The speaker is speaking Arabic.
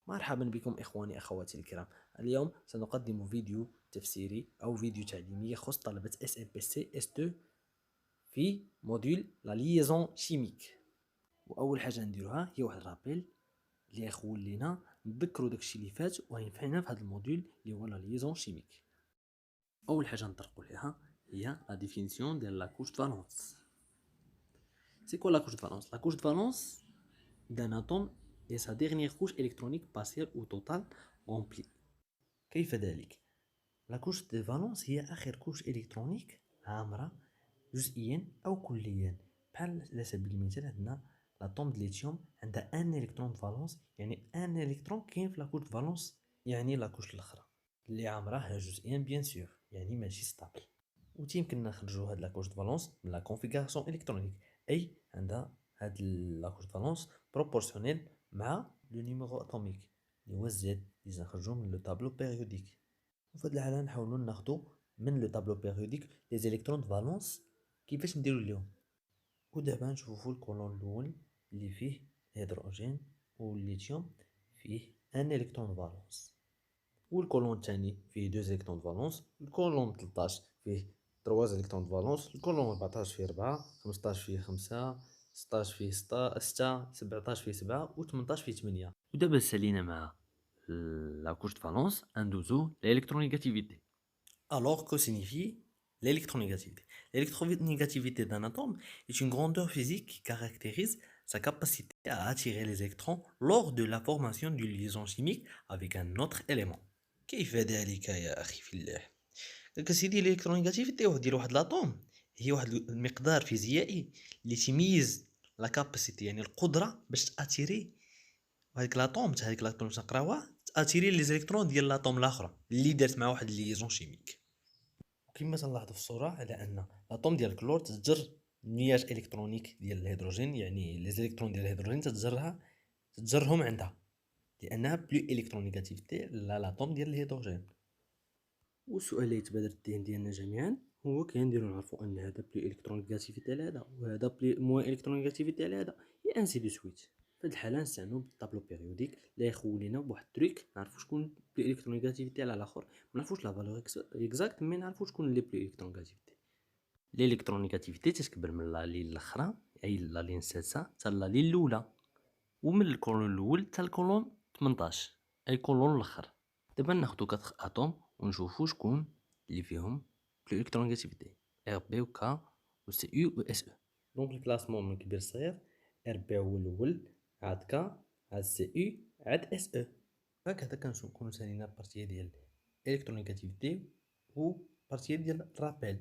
مرحبا بكم إخواني أخواتي الكرام. اليوم سنقدم فيديو تفسيري أو فيديو تعليمي يخص طلبة SMPC S2 في موديول لا ليزون شيميك. وأول حاجة نديروها هي واحد الرابيل اللي يخول لينا نذكروا داكشي اللي فات وينفعنا في هذا الموديول اللي هو لا ليزون شيميك. أول حاجة نطرقوا ليها هي لا ديفينيسيون ديال لا كوش فالونس. سي كوا لا كوش فالونس؟ لا كوش فالونس d'un atome et sa dernière couche électronique partielle ou totale remplie. كيف ذلك؟ لا كوش دي فالونس هي آخر كوش إلكترونيك عامرة جزئيا أو كليا. بحال على سبيل المثال عندنا لاتوم د ليثيوم عندها ان الكترون فالونس، يعني ان الكترون كاين في لا كوش فالونس، يعني لا كوش الاخرى اللي عامراها جزئيا بيان سور، يعني ماشي ستابل. وتيمكن نخرجوا هاد لا كوش فالونس من لا كونفيغوراسيون الكترونيك، اي عندها هاد لا كوش فالونس بروبورسيونيل مع لو نيميرو اتوميك اللي هو زد اللي نخرجوا من لو تابلو بيريوديك. وفي هاد الحالة نحاولوا ناخدو من لو تابلو بيريوديك لي زيليكترون فالونس كيفاش نديرو ليهم. ودابا نشوفو الكولون الاول اللي فيه الهيدروجين والليثيوم فيه ان الكترون فالونس، والكولون الثاني فيه دو الكترون فالونس، الكولون 13 فيه 3 الكترون فالونس، الكولون 14 فيه 4، 15 فيه 5، 16 فيه 6، 17 فيه 7 و 18 فيه 8. ودابا سالينا مع la couche de valence indouzo l'électronégativité. Alors que signifie l'électronégativité? L'électronégativité d'un atome est une grandeur physique qui caractérise sa capacité à attirer les électrons lors de la formation d'une liaison chimique avec un autre élément. كيف ذلك يا أخي في الله؟ داك سيدي الإلكترونيغاتيفيتي ديال واحد الأطوم هي واحد المقدار فيزيائي اللي تيميز لا كاباسيتي، يعني القدرة باش تأثيري هاديك لاطوم تاع هاديك لاطوم باش نقراوها تأثيري لي زيليكترون ديال لاطوم الاخرى اللي دارت مع واحد ليزون شيميك. وكما تنلاحظوا في الصوره على ان لاطوم ديال الكلور تتجر نياج الكترونيك ديال الهيدروجين، يعني لي زيليكترون ديال الهيدروجين تتجرهم عندها لانها بلو الكترونيغاتيفيتي لا لاطوم ديال الهيدروجين. والسؤال اللي يتبادر الذهن ديالنا جميعا هو كي نديرو نعرفوا ان هذا بلو الكترونيغاتيفيتي على هذا وهذا بلو موان الكترونيغاتيفيتي على هذا، اي انسي دو سويت. في هاد الحاله نستعنوا بالطابلو بيريوديك اللي يخول لينا بواحد التريك نعرفوا شكون بلو الكترونيغاتيفيتي على الاخر. ما نعرفوش لا فالور اكزاكت، مي نعرفوا شكون اللي بلو الكترونيغاتيفيتي. الالكترونيغاتيفيتي تتكبر من لا لين الاخرى، اي لا لين السادسه حتى لا لين الاولى، ومن الكولون الاول حتى الكولون 18 اي كولون الاخر. دابا ناخدو 4 اتوم ونشوفو شكون اللي فيهم الالكترونيغاتيفيتي ار بي و كا و سي يو و اس او. دونك الكلاسمون من كبير صغير، ار بي هو الاول، عاد كا، عاد سي يو، عاد اس او. هكذا كنكونو سالينا بارتيه ديال الالكترونيغاتيفيتي و بارتيه ديال الرابيل.